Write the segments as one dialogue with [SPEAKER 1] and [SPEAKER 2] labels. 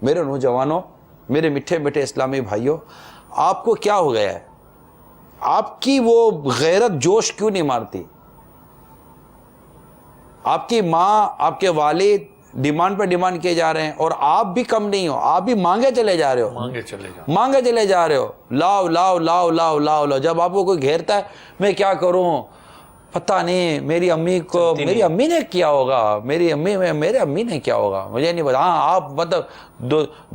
[SPEAKER 1] میرے نوجوانوں، میرے میٹھے میٹھے اسلامی بھائیوں، آپ کو کیا ہو گیا ہے؟ آپ کی وہ غیرت جوش کیوں نہیں مارتی؟ آپ کی ماں، آپ کے والد ڈیمانڈ پہ ڈیمانڈ کیے جا رہے ہیں اور آپ بھی کم نہیں ہو، آپ بھی مانگے چلے جا رہے ہو، مانگے چلے جا رہے ہو، لاؤ لاؤ لاؤ لاؤ لاؤ لاؤ۔ جب آپ کو کوئی گھیرتا ہے میں کیا کروں، پتہ نہیں میری امی کو، میری امی نے کیا ہوگا، میری امی میرے امی نے کیا ہوگا، مجھے نہیں پتا۔ ہاں آپ مطلب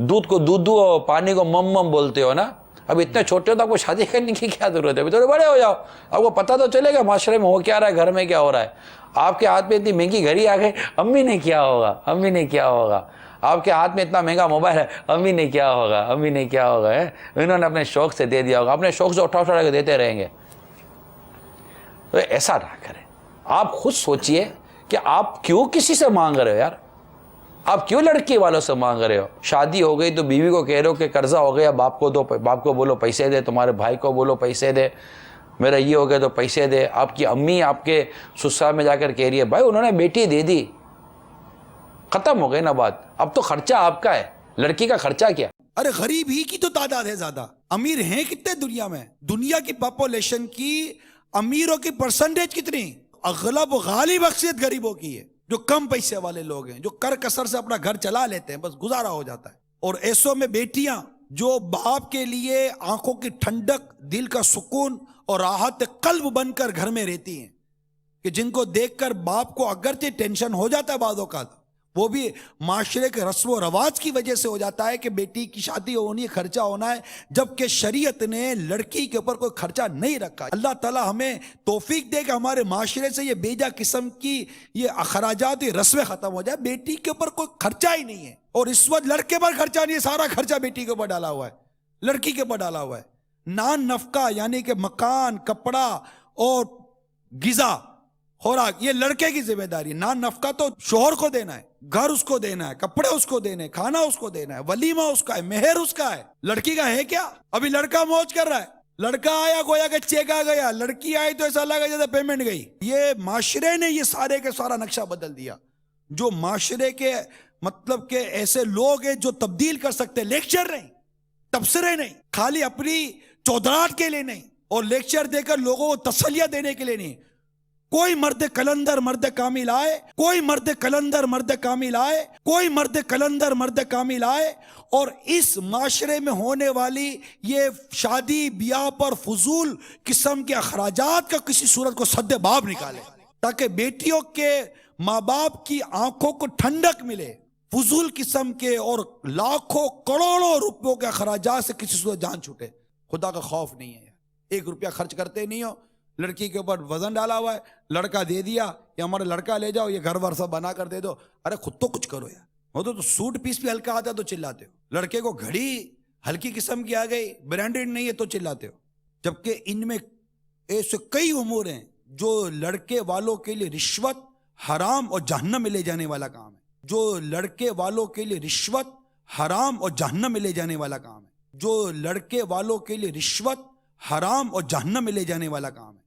[SPEAKER 1] دودھ کو دودھو اور پانی کو مم مم بولتے ہو نا۔ اب اتنے چھوٹے ہو تو آپ کو شادی کرنے کی کیا ضرورت ہے؟ ابھی تھوڑے بڑے ہو جاؤ، آپ کو پتہ تو چلے گا معاشرے میں ہو کیا رہا ہے، گھر میں کیا ہو رہا ہے۔ آپ کے ہاتھ میں اتنی مہنگی گھڑی آ گئی، امی نے کیا ہوگا، امی نے کیا ہوگا۔ آپ کے ہاتھ میں اتنا مہنگا موبائل ہے، امی نے کیا ہوگا، امی نے کیا ہوگا۔ انہوں نے اپنے شوق سے دے دیا ہوگا، اپنے شوق سے اٹھا کے دیتے رہیں گے۔ تو ایسا نہ کریں، آپ خود سوچئے کہ آپ کیوں کسی سے مانگ رہے ہو یار، آپ کیوں لڑکی والوں سے مانگ رہے ہو؟ شادی ہو گئی تو بیوی کو کہہ رہے ہو کہ قرضہ ہو گیا، باپ کو دو، باپ کو بولو پیسے دے، تمہارے بھائی کو بولو پیسے دے، میرا یہ ہو گیا تو پیسے دے۔ آپ کی امی آپ کے سسرال میں جا کر کہہ رہی ہے بھائی انہوں نے بیٹی دے دی، ختم ہو گئی نا بات، اب تو خرچہ آپ کا ہے، لڑکی کا خرچہ کیا؟
[SPEAKER 2] ارے غریب ہی کی تو تعداد ہے زیادہ، امیر ہیں کتنے دنیا میں؟ دنیا کی پاپولیشن کی امیروں کی پرسنٹیج کتنی؟ اغلب غالب اکثریت غریبوں کی ہے، جو کم پیسے والے لوگ ہیں، جو کر کسر سے اپنا گھر چلا لیتے ہیں، بس گزارا ہو جاتا ہے۔ اور ایسوں میں بیٹیاں جو باپ کے لیے آنکھوں کی ٹھنڈک، دل کا سکون اور راحت قلب بن کر گھر میں رہتی ہیں، کہ جن کو دیکھ کر باپ کو اگرچہ ٹینشن ہو جاتا ہے بعض اوقات، وہ بھی معاشرے کے رسم و رواج کی وجہ سے ہو جاتا ہے کہ بیٹی کی شادی ہونی ہے، خرچہ ہونا ہے، جبکہ شریعت نے لڑکی کے اوپر کوئی خرچہ نہیں رکھا۔ اللہ تعالی ہمیں توفیق دے کہ ہمارے معاشرے سے یہ بیجا قسم کی یہ اخراجات، یہ رسمیں ختم ہو جائے۔ بیٹی کے اوپر کوئی خرچہ ہی نہیں ہے، اور اس وقت لڑکے پر خرچہ نہیں ہے، سارا خرچہ بیٹی کے اوپر ڈالا ہوا ہے، لڑکی کے اوپر ڈالا ہوا ہے۔ نان نفقہ یعنی کہ مکان، کپڑا اور غذا، خوراک، یہ لڑکے کی ذمہ داری ہے۔ نان نفقہ تو شوہر کو دینا ہے، گھر اس کو دینا ہے، کپڑے اس کو دینے، کھانا اس کو دینا ہے، ولیمہ اس کا ہے، مہر اس کا ہے۔ لڑکی کا ہے کیا؟ ابھی لڑکا موج کر رہا ہے، لڑکا آیا گویا کہ چیک آ گیا، لڑکی آئی تو ایسا لگا جیسے پیمنٹ گئی۔ یہ معاشرے نے یہ سارے کے سارا نقشہ بدل دیا۔ جو معاشرے کے مطلب کہ ایسے لوگ ہیں جو تبدیل کر سکتے، لیکچر نہیں، تبصرے نہیں، خالی اپنی چودراہٹ کے لیے نہیں، اور لیکچر دے کر لوگوں کو تسلیہ دینے کے لیے نہیں۔ کوئی مرد کلندر مرد کامل آئے، کوئی مرد کلندر مرد کامل آئے، کوئی مرد کلندر مرد کامل آئے، اور اس معاشرے میں ہونے والی یہ شادی بیاہ پر فضول قسم کے اخراجات کا کسی صورت کو سد باب نکالے، تاکہ بیٹیوں کے ماں باپ کی آنکھوں کو ٹھنڈک ملے۔ فضول قسم کے اور لاکھوں کروڑوں روپیوں کے اخراجات سے کسی صورت جان چھوٹے۔ خدا کا خوف نہیں ہے، ایک روپیہ خرچ کرتے نہیں ہو، لڑکی کے اوپر وزن ڈالا ہوا ہے، لڑکا دے دیا، یا ہمارا لڑکا لے جاؤ، یہ گھر ور سب بنا کر دے دو۔ ارے خود تو کچھ کرو یار، وہ تو سوٹ پیس بھی ہلکا آتا ہے تو چلاتے ہو، لڑکے کو گھڑی ہلکی قسم کی آ گئی، برانڈیڈ نہیں ہے تو چلاتے ہو۔ جبکہ ان میں ایسے کئی امور ہیں جو لڑکے والوں کے لیے رشوت، حرام اور جہنم میں لے جانے والا کام ہے، جو لڑکے والوں کے لیے رشوت، حرام اور جہنم میں لے جانے والا کام ہے، جو لڑکے والوں کے لیے رشوت، حرام اور جہنم میں لے جانے والا کام ہے۔